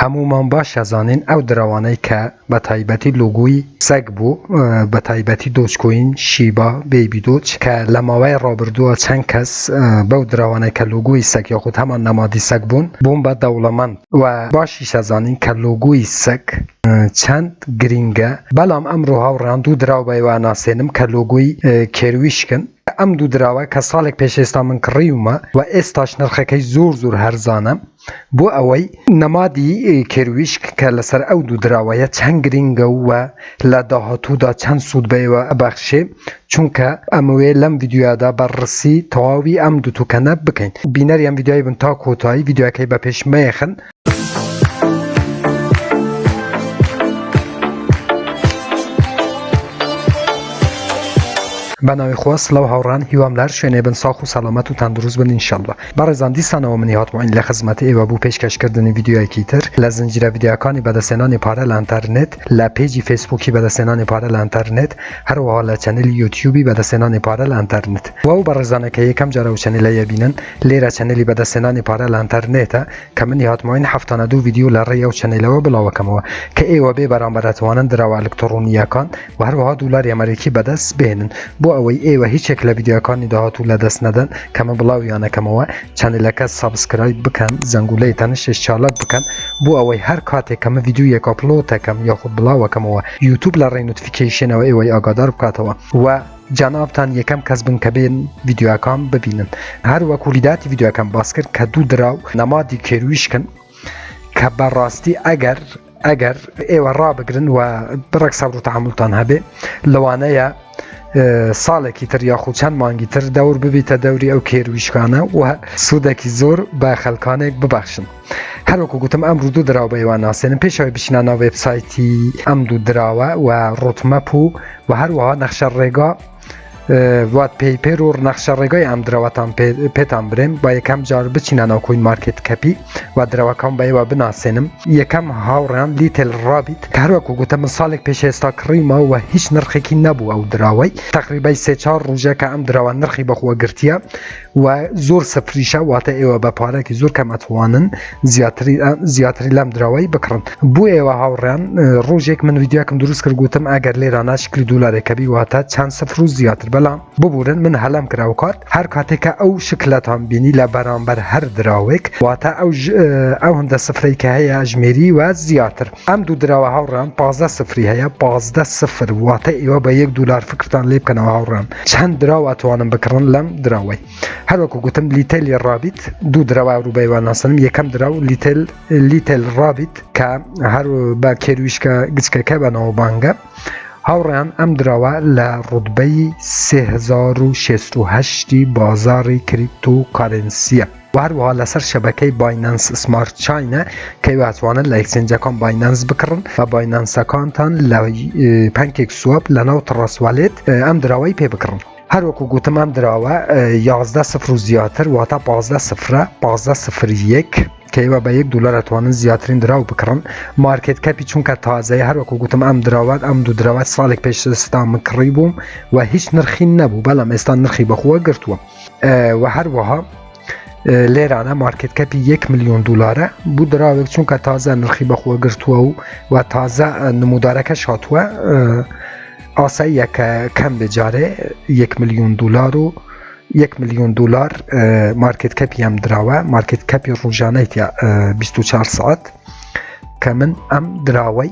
هەمومان باش ئەزانین ئەو دراوانەی کە بە تایبەتی لۆگۆی سەگ بوو، بە تایبەتی دۆچکۆین شیبا بیبی دۆچ کە لە ماوەی ڕابردووە چەند کەس بەو دراوانەی کە لۆگۆی سەگ یاخود هەمان نەمادی سەگ بوون بە دەوڵەمەند و باشیش ئەزانین کە لۆگۆی سەگ چەند گرینگە. بەڵام ئەمڕۆ هاوڕێیان دوو دراو بەیەوە ناسێنم کە لۆگۆی کێرویشکن. ئەم دوو دراوە کە ساڵێک پێش ئێستا من کڕیومە و ئێستاش نرخەکەی زۆر هەرزانە بۆ ئەوەی نەمادی کێرویشک کە لەسەر ئەو دوو دراوەیە چەند گرینگە و لە داهاتوودا چەند سوود بەیەوە ئەبەخشێ، چونکە ئەمەوێ لەم ڤیدیۆدا بەڕسی تەواوی ئەم دوو توکەنە بکەین. بینەری ئەم ڤیدیۆی بن تا کۆتایی ڤیدیۆەکەی بە پێش مەیەخن. بەناوی خۆ سڵاو هاوڕان، هیوام لەر شوێنێ بن ساخ و سەلامەت و تەندروست بن ئینشەڵڵا. بەڕێزان دیسانەوە منی هاتووین لە خزمەت ئێوە بوو پێشکەشکردنی ڤیدیۆیەکی تر لە زنجیرە ڤیدیۆکانی بەدەستێنانی پارە لە ئینتەرنێت، لە پێیجی فەیسبووکی بەدەستێنانی پارە لە ئینتەرنێت، هەروەها لە چەنەلی یوتیوبی بەدەستێنانی پارە لە ئینتەرنێت. و بەڕێزانەکە یەکەم جارە و چەنەلەیە بینن، لێرە چەنەلی بەدەستێنانی پارە لە ئینتەرنێتە کە منی هاتووین هەفتانە دوو ڤیدیۆ لە ڕێی ئەو چەنەلەوە بڵاوەکەمەوە کە ئێوە بێ بەرامبەر ئەتوانن دراوە ئەلکترۆنیەکان و هەروەها دولاری ئەمریکی بەدەست بێنن بۆ ئەوەی ئێوە هیچ لە ڤیدیۆکانی داهاتوو لە دەست نەدەن کەمە بڵاویانەکەمەوە. چەنەلەکە سابسکرایب بکەن، زەنگولەی تەنشش چاڵک بکەن بۆ ئەوەی هەر کاتێک کەمە ڤیدیۆیەک ئەپلۆدەکەم یاخود بڵاوەکەمەوە یوتیوب لە ڕێی نۆتیفیکیشنەوە ئێوەی ئاگادار بکاتەوە و جانابتان یەکەم کەس بن کە بێن ڤیدیۆکان ببینن. هەروەکو لیداتی ڤیدیۆکەم باس کرد کە دوو دراو نەمادی کێرویشکن کە بەڕاستی ئەگەر ئێوە ڕابگرن و بڕێک سەبر و تەحەموڵتان هەبێ لەوانەیە ساڵێکی تر یاخود چەند مانگی تر دەور ببیتە دەوری ئەو کێرویشکانە و سوودێکی زۆر بە خەڵکانێک ببەخشن. هەروەکو گوتم ئەمڕۆ دوو دراو بەیەوە ناسێنم. پێشەوەی بچینە ناو وێبسایتی ئەم دوو دراوە و ڕۆتمەپ و هەروەها نەخشە ڕێگا وات پێیپێر و نەخشە ڕێگای ئەم دراوەتان پێتان برێم با یەکەم جار بچینە ناو کۆین مارکێت کەپی و دراوەکان بەیەوە بناسێنم. یەکەم هاوڕێیان لیتل رابیت کە هەروەکو گوتم من ساڵێک پێش ئێستا کڕیمە و هیچ نرخێکی نەبوو ئەو دراوەی. تقریبای 3-4 ڕۆژە کە ئەم دراوە نرخی بەخۆوە گرتیە و زۆر سفریشە، واتە ئێوە بە پارێکی زۆر کەم ئەتوانن زیاتری لەم دراوەی بکڕن. بۆ ئێوە هاوڕێیان ڕۆژێک من ڤیدیۆکەم دروست کرد گوتم ئەگەر لێرانە شکلی دولارێکە بی واتە چەند سفر و زیاتر. بەڵام ببورن من هەلەم کراوە کات هەر کاتێکە ئەو شکلەتان بینی لە بەرامبەر هەر دراوێک واتە ئەو هەندە سفرەی کە هەیە ژمێری و زیاتر. ئەم دوو دراوە هاوڕان 15 سفری هەیە، 15 سفر واتە ئێوە بە $1 فکرتان لێ بکەنەوە هاوڕان چەند دراو ئەتوانن بکڕن لەم دراوەی. هەروەکو گوتم لیتلی رابیت دوو دراوە ڕووبەیەوە ناسنم. یەکەم دراو لیتل رابیت کە هەر بە کێرویشکە گچکەکە بەناو بانگە. هاوڕێیان ئەم دراوە لە ڕوتبەی 3068 بازاری کریپتۆ کارنسیە و هەروەها لەسەر شەبەکەی بایننس سمارت چاینە کە ئەتوانن لە ئەکسچێنجەکان بایننس بکڕن و بایننسەکانتان لە پانکێک سواب لە ناو تڕەسوالێت ئەم دراوەی پێ بکڕن. هەروەکو گوتم ئەم دراوە 11 سفر و زیاتر واتە 15 سفرە 15 سفر یەک کەیوە بە $1 ئەتوانن زیاترین دراو بکڕن. مارکێت کەپی چونکە تازەیە. هەروەکو گوتم ئەم دراوە ئەم دوو دراوە ساڵێک پێش ئێستا من کڕی بووم و هیچ نرخی نەبوو، بەڵام ئێستا نرخی بەخۆوە گرتووە و هەروەها لێرانە مارکێت کەپی $1 ملیۆن بوو دراوێک چونکە تازە نرخی بەخۆوە گرتووە و تازە نمودارەکەش هاتووە ئاساییە کە کەم بجارێ $1 ملیۆن و $1 ملیۆن مارکێت کەپی ئەم دراوە. مارکێت کەپی ڕۆژانەی 24 ساعت کە من ئەم دراوەی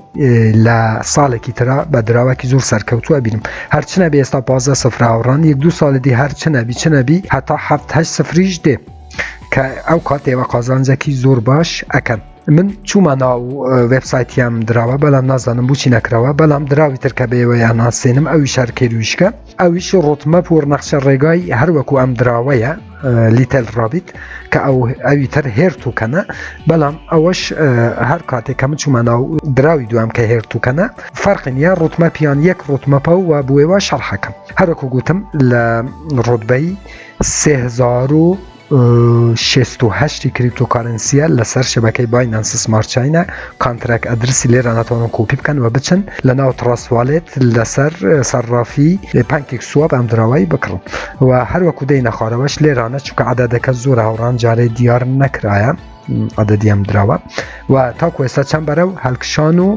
لە ساڵێکی ترا بە دراوەکی زۆر سەرکەوتووە بینم. هەرچنە بێ ئێستا 15 سفر هاوڕان 1-2 ساڵی هەرچنەبی هەتا 7-8 سفریش دێ کە ئەو کات ئێوە قازانجێکی زۆر باش ئەکەن. من چوومە ناو وێبسایتی ئەم دراوە بەڵام نازانم بۆچی نەکراوە. بەڵام دراوی تر کە بێوە یان ناسێنم ئەوی شار کێرویشکە، ئەویش ڕۆتمەپ و نەخشە ڕێگای هەروەکو ئەم دراوەیە لیتل رابیت کە ئەوی تر هێرتوکەنە. بەڵام ئەوەش هەر کاتێک کە من چوومە ناو دراوی دوام کە هێرتوکەنە فەرقی نییە، ڕۆتمەپیان یەک ڕۆتمەپە و بۆ ئێوە شەرحەکەم. هەروەکو گوتم لە ڕۆتبەی 3000 68 کریپتوکارنسیە لەسەر شبکەی بایننس سمارت چاینە کانترەکت ئەدرسی لێرە ناتوانن کۆپی بکەن و بچن لەناو تراسوالێت لەسەر سەرافی پانکێک سواب ئەم دراوایی بکڕن و هەروەکو دەی نەخوارەوەش لێرانە چونکە عەدەدەکە زۆر هاوڕان جارێ دیار نەکرایە عەدەدی ئەم دراوە و تاکو ئێستا چەند بەرەو هەڵکشان و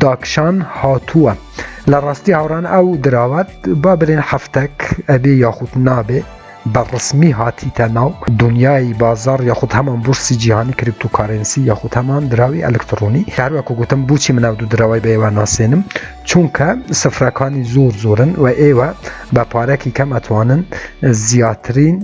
داکشان هاتووە لە ڕاستی هاوڕان ئەو دراوات با برێن هەفتەک ئەبێ یاخود نابێ بەڕسمی هاتیتە ناو دنیای بازار یاخود هەمان بورسی جیهانی کریپتوکارنسی یاخود هەمان دراوی ئەلکترۆنی هەروەکو گوتم بۆچی من ئەو دوو دراوای بە ئێوە ناسێنم چونکە سفرەکانی زۆرن و ئێوە بە پارێکی کەم ئەتوانن زیاترین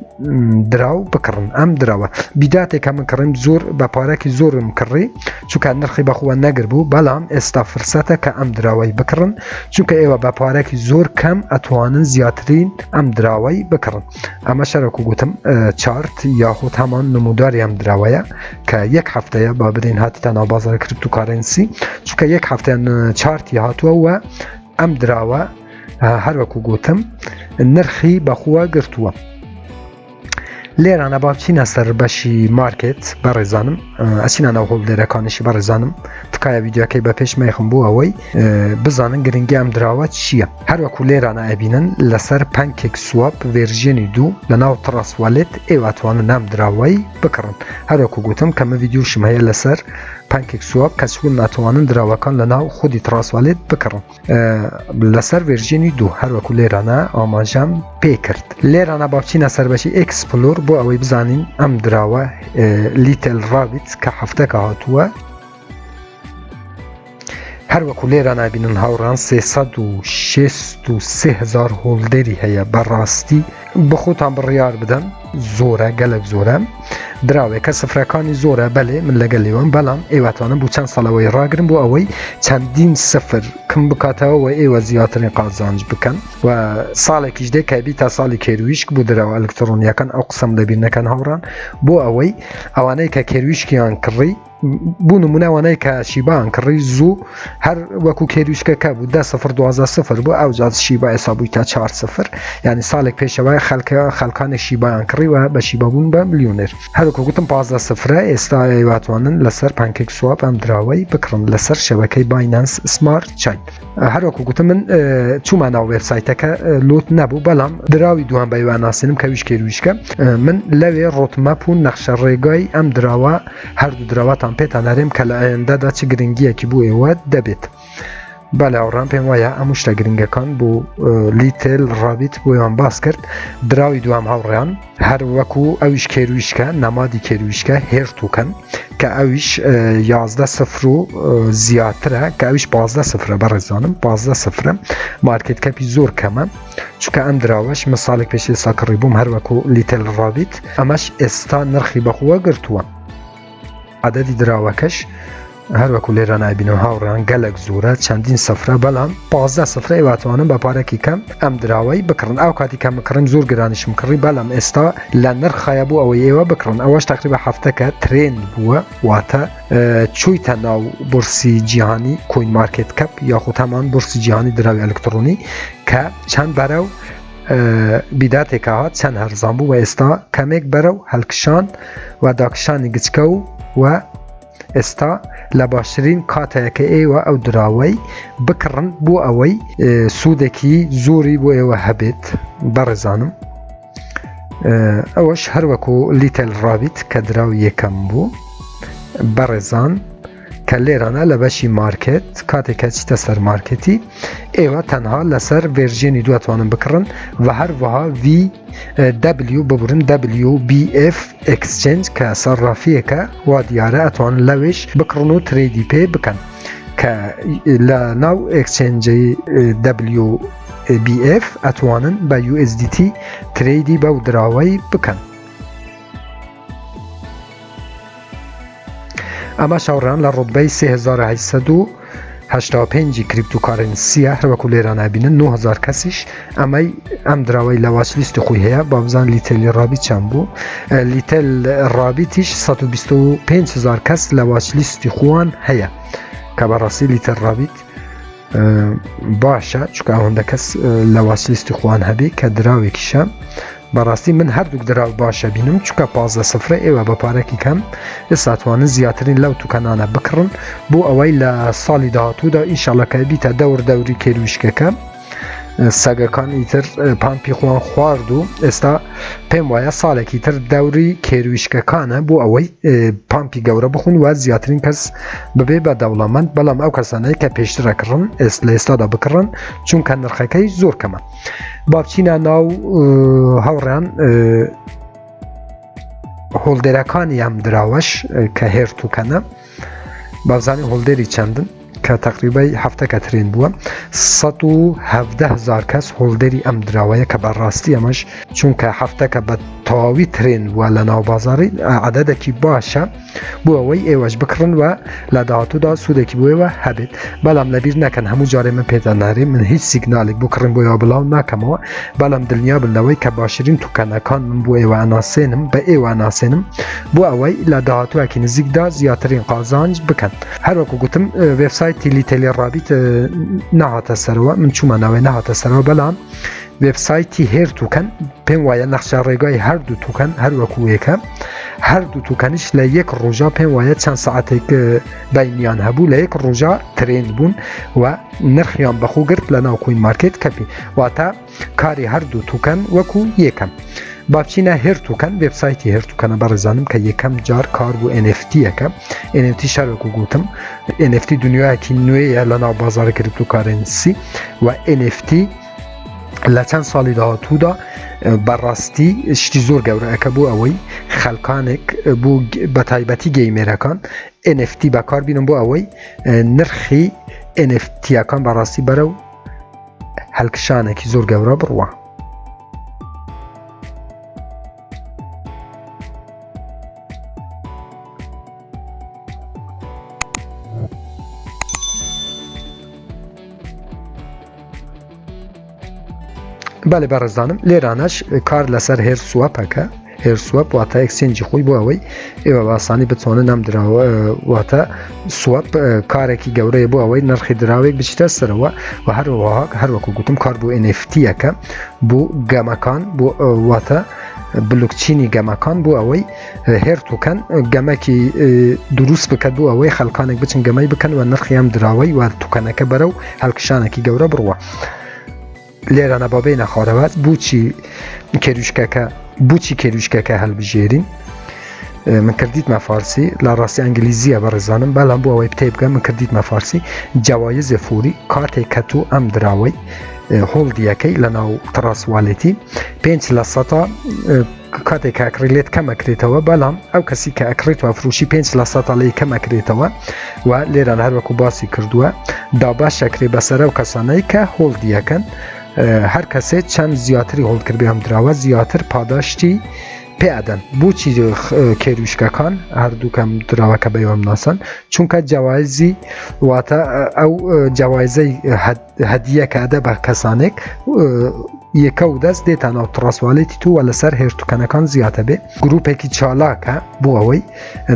دراو بکڕن ئەم دراوە بیداتێکە من کڕیم زۆر بە پارێکی زۆرم کڕی چونکە نرخی بەخۆوە نەگر بوو بەڵام ئێستا فرسەتە کە ئەم دراوای بکڕن چونکە ئێوە بە پارێکی زۆر کەم ئەتوانن زیاترین ئەم دراوای بکڕن ئەمە شەرەکو گوتم چارت یاخود هەمان نموداری ئەم دراوەیە کە یەک هەفتەیە با بدەین هاتیتە ناو بازاڕی کریپتوکارنسی چونکە یەک هەفتەیان چارتی هاتووە و ئەم دراوە هەروەکو گوتم نرخی بەخۆوە گرتووە لێرانە با بچینە سەر بەشی مارکێت بەڕێزانم ئەچینە ناو هۆڵدەرەکانیشی بەڕێزانم تکایە ویدیۆکەی بە پێش مەیخم بوو ئەوەی بزانن گرنگی ئەم دراوە چییە هەروەکو لێرانە ئەبینن لەسەر پانکێک سواب ڤێرژینی 2 لەناو تراسوالێت ئێواتوانن ئەم دراوایی بکڕن هەروەکو گوتم کەمە ویدیۆشم هەیە لەسەر پانکێک سواب کەچون ناتوانن دراوەکان لەناو خودی تراسوالێت بکڕن لەسەر ڤێرژینی 2 هەروەکو لێرانە ئاماژەم پێ کرد لێرانە با بچینە سەر بەشی ئێکسپلۆر بۆ ئەوەی بزانین ئەم دراوە لیتل رابیت کە هەفتەکە هاتووە هەروەکو لێرە نابینن هاوڕان 363,000 هۆڵدەری هەیە بەڕاستی بخۆتان بڕیار بدەن زۆرە گەلک زۆرە دراوێکە سفرەکانی زۆرە بەلێ من لەگەڵ لێوان بەڵام ئێواتوانم بوو چەند ساڵەوەی ڕاگرن بۆ ئەوەی چەندین سفر کم بکاتەوە و ئێوە زیاترین قازانج بکەن و ساڵێکیش دێ کە بی تا ساڵی کێرویشک بوو دراوە ئەلکترۆنیەکان ئەو قسەم لەبیر نەکەن هاوڕان بۆ ئەوەی ئەوانەی کە کێرویشکیان کڕی بوو نمونەوانەی کە شیبان کڕی زوو هەر وەکو کێرویشکەکە بوو 10-12 بۆ ئەو جاز شیبا ئێسا بووی تا 4 یعنی ساڵێک پێشەوەی خەڵکانی شیبایان کڕیوە بە شیبابوون بە ملیۆنێر هەروەکو گوتم 15 ئێستا ئێواتوانن لەسەر پانکێک سواب ئەم دراوەی بکڕن لەسەر شەبەکەی بایننس سمارت چاین هەروەکو گوتم من چوومە ناو وێبسایتەکە لۆت نەبوو بەڵام دراوی دوان بە ئێوە ناسێنم کە ویش کێرویشکە من لەوێ ڕۆتمەپ و نەخشە ڕێگای ئەم دراوە هەردوو دراواتان پێتان هەرێم کە لە ئایندەدا چ گرنگیەکی بۆ ئێوە دەبێت بەڵێ ئەوڕان پێم وایە ئەم شتە گرنگەکان بۆ لیتل رابیت بۆیان باس کرد دراوی دوام هاوڕێیان هەر وەکو ئەویش کێرویشکە نەمادی کێرویشکە هێرتوکەن کە ئەویش 11 و زیاترە کە ئەویش 15 بەڕێزانم 15 مارکێت کەپی زۆر کەمە چونکە ئەم دراوەش مەساڵێک پێشی ئێستا کڕی بووم هەر وەکو لیتل رابیت ئەمەش ئێستا نرخی بەخۆوە گرتووە عەدەدی دراوەکەش هەروەکو لێرە نابینەوە هاوڕێیان گەلک زۆرە چەندین سەفرە بەڵام 15 ئێواتوانن بە پارێکی کەم ئەم دراوەی بکڕن ئەو کاتی کەم بکڕم زۆر گرانیشم کڕی بەڵام ئێستا لە نرخایە بوو ئەوەی ئێوە بکڕن ئەوەش تقریبا هەفتەکە ترێن بووە واتە چوویتە ناو بورسی جیهانی کوین مارکێت کەپ یاخود هەمان بورسی جیهانی دراوی ئەلکترۆنی کە چەند بەرەو بیداتێکە هات چەند هەرزان بوو و ئێستا کەمێک بەرەو هەڵکشان و داکشانی گچکە و ئێستا لە باشترین کاتەیەکە ئێوە ئەو دراوەی بکڕن بۆ ئەوەی سوودێکی زۆری بۆ ئێوە هەبێت بەڕێزانم ئەوەش هەروەکو لیتل رابیت کە دراوی یەکەم بوو بەڕێزان کە لێرانە لە بەشی مارکێت کاتێکە چیتە سەر مارکێتی ئێوە تەنها لەسەر ڤێرژینی دواتوانن بکڕن و هەروەها VW ببورن WBF Exchange کە سەرڕافیەکە وا دیارە ئەتوانن لەوێش بکڕن و ترێدی پێ بکەن کە لە ناو ئەکسچێنجی WBF ئەتوانن بە USDT ترێدی بەو دراوەی بکەن ئەمە شاوڕان لە ڕوتبەی 3885 کریپتوکارنسیە هەروەکو لێرە نابینن 9000 کەسیش ئەم دراوەی لە واچلیستی خۆی هەیە با بزان لیتلی رابیت چەند بوو لیتل رابیتیش 125000 کەس لە واچلیستی خۆیان هەیە کە بەڕاستی لیتل رابیت باشە چونکە ئەوەندە کەس لە واچلیستی خۆیان هەبێ کە دراوێکیشە بەڕاستی من هەردووک دراو باشە بینم چونکە 15 ئێوە بە پارێکی کەم ئێستاتوانن زیاترین لەو توکەنانە بکڕن بۆ ئەوەی لە ساڵی داهاتوودا ئینشاڵڵە کە بیتە دەوری کێرویشکەکە سەگەکانی تر پامپی خۆیان خوارد و ئێستا پێم وایە ساڵێکی تر دەوری کێرویشکەکانە بۆ ئەوەی پامپی گەورە بخون و زیاترین کەس ببێ بە دەوڵەمەند بەڵام ئەو کەسانەی کە پێشترەکڕن لە ئێستادا بکڕن چونکە نرخەکەی زۆر کەمە. با بچینە ناو هەوڕیان هۆڵدێرەکانی ئەم دراوەش کە هێر توکەنە بازانانی هۆڵدێری چەندن کە تقریبای هەفتەکە ترێن بووە 117,000 کەس هۆڵدێری ئەم دراوەیە کە بەڕاستی ئەمەش چونکە هەفتەکە بە تەواوی ترێن وە لە ناوبازاری عەدەدێکی باشە بۆ ئەوەی ئێوەش بکڕن و لە داهاتوودا سوودێکی بۆیەوە هەبێت بەڵام لەبیر نەکەن هەموو جارێ من پێدا نارێ من هیچ سیگنالێک بۆ کڕین بۆیەوە بڵاو ناکەمەوە بەڵام دڵنیا بنەوەی کە باشترین توکەنەکان من بۆ ئێوە ئەناسێنم بە ئێوە ئەناسێنم بۆ ئەوەی لە داهاتووەکی نزیکدا زیاترین قازانج بکەن. هەروەکو گوتم وێبسایتی لیتێلی ڕابیت نەهاتە سەرەوە من چوومە ناوێ نەهاتە سەرەوە بەڵام وێبسایتی هێر توکەن پێم وایە نەخشە ڕێگای هەردوو توکەن هەروەکو یەکە هەردوو توکەنیش لە یەک ڕۆژە پێم وایە چەند سەعاتێک بینیان هەبوو لە یەک ڕۆژە ترێن بوون و نرخیان بەخۆ گرت لە ناو کوین مارکێت کەپی واتە کاری هەردوو توکەن وەکو یەکەم. بابچینە هێر توکەن وێبسایتی هێر توکەنە بەڕێزانم کە یەکەم جار کار بوو NFTەکە NFT شارێک و گوتم NFT دنیایەکی نوێیە لە ناو بازارە کریپتۆکارنسی و NFT لە چەند ساڵی داهاتوودا بەڕاستی شتی زۆر گەورەیەکە بۆ ئەوەی خەڵکانێک بۆ بە تایبەتی گەیمێرەکان NFT بەکار بینم بۆ ئەوەی نرخی NFTەکان بەڕاستی بەرە و هەڵکشانێکی زۆر گەورە بڕوە. بەڵێ بەڕێزانم لێرانەش کار لەسەر هێر سووەپەکە هێر سووەپ واتە ئەکسچێنجی خۆی بۆ ئەوەی ئێوە باسانی بتوانن ئەم دراوە واتە سووەپ کارێکی گەورەیە بۆ ئەوەی نرخی دراوێک بچیتە سەرەوە و هەروەکو گوتم کار بۆ NFTەکە بۆ گەمەکان بۆ واتە بلوکچینی گەمەکان بۆ ئەوەی هێر توکەن گەمەکی دروست بکات بۆ ئەوەی خەڵکانێک بچن گەمەی بکەن و نرخی ئەم دراوەی و توکەنەکە بەرە و هەڵکشانێکی گەورە بڕوە. لێرانە بابێ نەخوارەوەت بوچی کێروشکەکە هەڵبژێرین من کردیتمە فارسی لە ڕاستی ئەنگلیزیە بەڕێزانم بەڵام بۆ ئەوەی پتێ بکەم من کردیتمە فارسی جوایزێ فوری کاتێک کە تو ئەم دراوەی هۆڵدیەکەی لە ناو تراسوالێتی 5% کاتێک کە ئەکرێت کەمەکرێتەوە بەڵام ئەو کەسی کە ئەکرێتەوە فروشی 5% لی کەمەکرێتەوە و لێران هەروەکو باسی کردووە داباشەکرێ بەسەر ئەو کەسانەی کە هۆڵدیەکەن هەر کەسێت چەند زیاتری هۆڵکردبێ ئەم دراوە زیاتر پاداشتی پێدەن بۆچی کێروشکەکان هەردووکەم دراوەکە بەیوەم ناسن چونکە جوایزی واتە ئەو جوایزەی هەدیە کە ئەدە بە کەسانێک یەکە و دەست دێتە ناو تڕاسوالێتی تووە لەسەر هێرتوکەنەکان زیاتە بێ گروپێکی چالاکە بۆ ئەوەی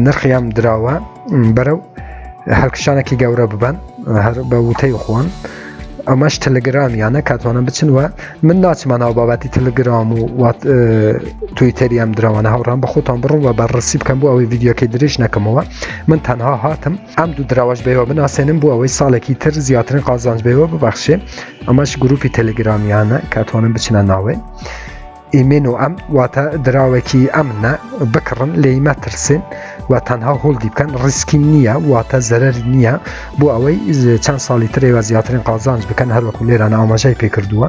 نرخی ئەم دراوە بەرەو هەڵکشانێکی گەورە ببەن هەر بە وتەی خۆن ئەمەش تەلەگرامیانە کاتوانە بچن و من ناچمە ناو بابەتی تەلەگرام و تویتەری ئەم دراوانە هەوڕان بە خۆتان بڕۆم و بەڕسی بکەم بۆ ئەوەی ڤیدیۆکەی درێژ نەکەمەوە من تەنها هاتم ئەم دوو دراوەش بێەوە بناسێنم بۆ ئەوەی ساڵێکی تر زیاترین قازانج بێەوە ببەخشێ ئەمەش گروپی تەلەگرامیانە کاتوانم بچنە ناوێ ئیمێن و ئەم واتە دراوێکی ئەمنە بکڕن لێی مەترسێن و تەنها هۆڵدی بکەن ڕیسکی نییە واتە زەرەر نییە بۆ ئەوەی چەند ساڵی ترێوە زیاترین قازانج بکەن هەروەکو لێرانە ئاماژەی پێکردووە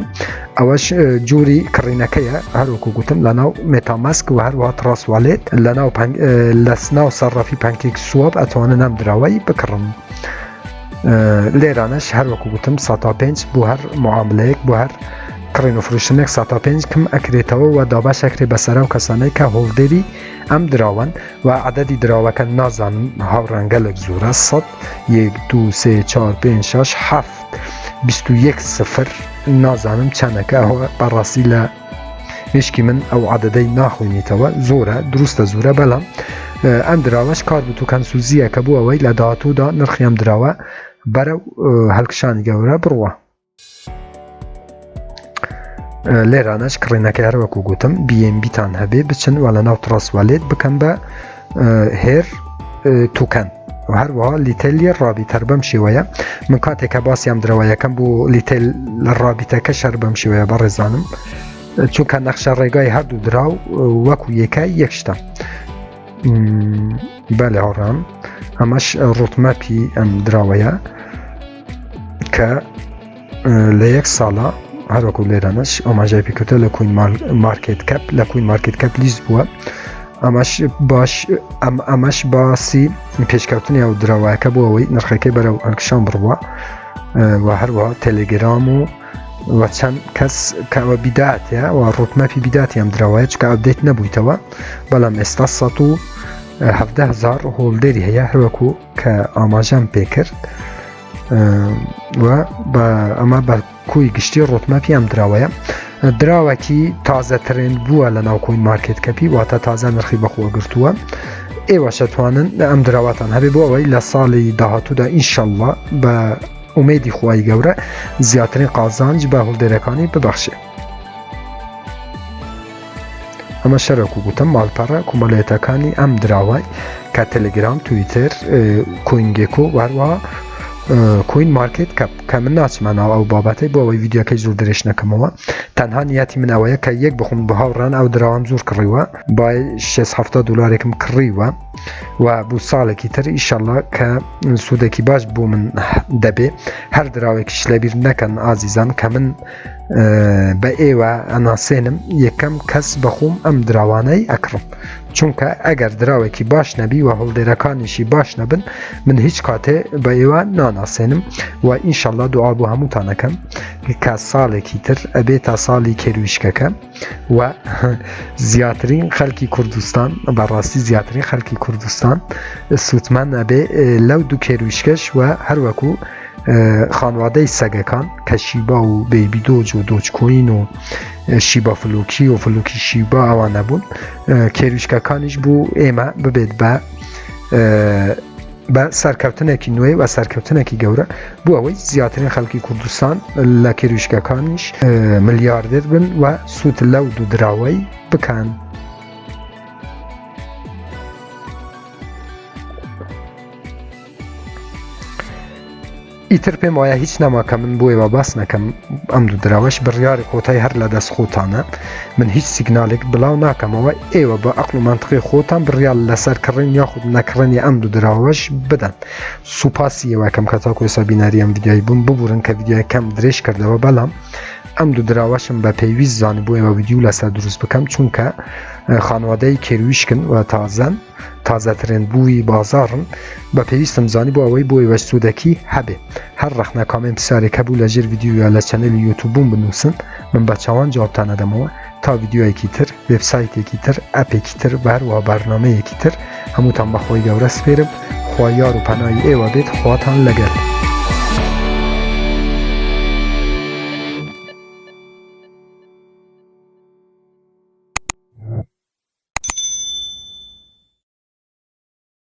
ئەوەش جووری کڕینەکەیە هەروەکو گوتم لە ناو مێتاماسک و هەروە تڕاسوالێت لە ناو سەرڕەفی پانکێک سووەپ ئەتوانن ئەم دراوەی بکڕن. لێرانەش هەروەکو گوتم 105 بۆ هەر معاملەیەک بۆ هەر کڕین و فرۆشتنێک 105 کم ئەکرێتەوە و داباشەکرێ بەسەر و کەسانەی کە هۆڵدێری ئەم دراوەن و عەدەدی دراوەکە نازانن هاوڕەنگەلێک زۆرە 100 1 2 3 4 5 6 7 21 0 نازانم چەندەکە ئەوە بەڕاستی لە هێشکی من ئەو عەدەدەی ناخوێنیتەوە زۆرە دروستە زۆرە بەڵام ئەم دراوەش کار بتوکەن سوزیەکە بوو ئەوەی لە داهاتوودا نرخی ئەم دراوە بەرەو هەڵکشانی گەورە بڕوە. لێرانەش کڕینەکە هەروەکو گوتم BNB-تان هەبێ بچن وە لە ناو تراسوالێت بکەن بە هێر توکەن هەروەها لیتێلی ڕابیتەر بەم شێوەیە من کاتێکە باسیام درەوە یەکەم بۆ لیتێل لە ڕابیتەکە شەر بەم شێوەیە بەڕێزانم چونکە نەخشە ڕێگای هەردوو دراو وەکو یەکای یەکشتە بەلێ هەڕان ئەمەش ڕوتمەپی ئەم دراوەیە کە لە یەک ساڵە هەروەکو لێرانەش ئاماژای پێکردە لە کوین مارکێت کەپ لە کوین مارکێت کەپ لیست بووە ئەمەش باسی پێشکەوتنی ئەو دراوایەکە بۆ ئەوەی نرخەکەی بەرەو ئەرکشان بڕوە و هەروەها تەلێگرام و چەند کەس کەوە بیداتە و ڕوتمەپی بیداتی ئەم دراوایە چکە ئەپدەیت نەبوویتەوە بەڵام ئێستا 170,000 هۆڵدەری هەیە هەروەکو کە ئاماژەم پێکرد و ئەمە بە کوی گشتی ڕوتمەپی ئەم دراوەیە دراوەکی تازە ترند بووە لە ناو کوین مارکێت کەپی واتە تازە نرخی بەخۆ گرتووە ئێوە شەتوانن ئەم دراواتان هەبێ بۆ ئەوەی لە ساڵی داهاتوودا ئینشەڵڵا بە ئومێدی خوای گەورە زیاترین قازانج بە هۆڵدەرەکانی ببەخشێ ئەمە شەرەکو گوتم ماڵپەڕە کومەڵێتەکانی ئەم دراوای کە تەلەگرام تویتر کوینگێکۆ وهروەها کوین مارکێت کە من ناچمە ناو ئەو بابەتەی بۆ ئەوەی ڤیدیۆکەی زۆر درێژ نەکەمەوە تەنها نیەتی من ئەوەیە کە یەک بخۆم بە هاوڕان ئەو دراوام زۆر کڕیوە با 670 دلارێکم کڕیوە و بوو ساڵێکی تر ئیشەڵڵا کە سوودێکی باش بۆ من دەبێ هەر دراوێکیش لەبیر نەکەن ئازیزان کە من بە ئێوە ئەناسێنم یەکەم کەس بەخۆم ئەم دراوانەی ئەکڕم چونکە ئەگەر دراوێکی باش نەبی و هەڵدێرەکانیشی باش نەبن من هیچ کاتێ بە ئێوە ناناسێنم و ئینشەڵڵا دوعا بۆ هەمووتانەکەم کە ساڵێکی تر ئەبێ تا ساڵی کێرویشکەکە و زیاترین خەڵکی کوردستان بەڕاستی زیاترین خەڵکی کوردستان سوتمان ئەبێ لەو دوو کێرویشکەش و هەروەکو خانوادەی سەگەکان کە شیبا و بێبی دۆج و دۆچکۆین و شیبا فلوکی و فلوکی شیبا ئەوانە بوون کێرویشکەکانیش بوو ئێمە ببێت بە سەرکەوتنێکی نوێ و سەرکەوتنێکی گەورە بوو ئەوەی زیاترین خەڵکی کوردستان لە کێرویشکەکانیش ملیاردێر بن و سوود لەو دوو دراوەی بکەن ئیتر پێم وایە هیچ نەماکە من بۆیەوە باس نەکەم ئەم دوو دراوەش بڕیاری کۆتای هەر لە دەست خۆتانە من هیچ سیگنالێک بڵاو ناکەمەوە ئێوە بە عەقڵ و مانتقی خۆتان بڕیار لەسەر کڕین یاخود نەکڕنی ئەم دوو دراوەش بدەن سوپاسی ئێوەکەم کە تاکو ئێستا بینەری ئەم ڤیدیۆی بوون ببورن کە ڤیدیۆی کەم درێژ کردەوە بەڵام ئەم دوو دراوەشم بە پێویست زانی بۆ ئێوە ڤیدیۆ لەسەر دروست بکەم چونکە خانوادەی کێرویشکن و تازەترین بووی بازارن بە پێویستم زانی بۆ ئەوەی بۆ ئێوە سوودەکی هەبێ هەر ڕەخنە کامێن پرسیارێک هەبوو لە ژێر ڤیدیۆیە لە چەنەلی یوتیوبم بنووسن من بە چاوان جوابتان ئەدەمەوە تا ڤیدیۆیەکی تر وێبسایتێکی تر ئەپێکی تر و هەروەها بەرنامەیەکی تر هەمووتان بەخۆی گەورە سپێرم خوا یار و پەنای ئێوە بێت خواتان لەگەڵ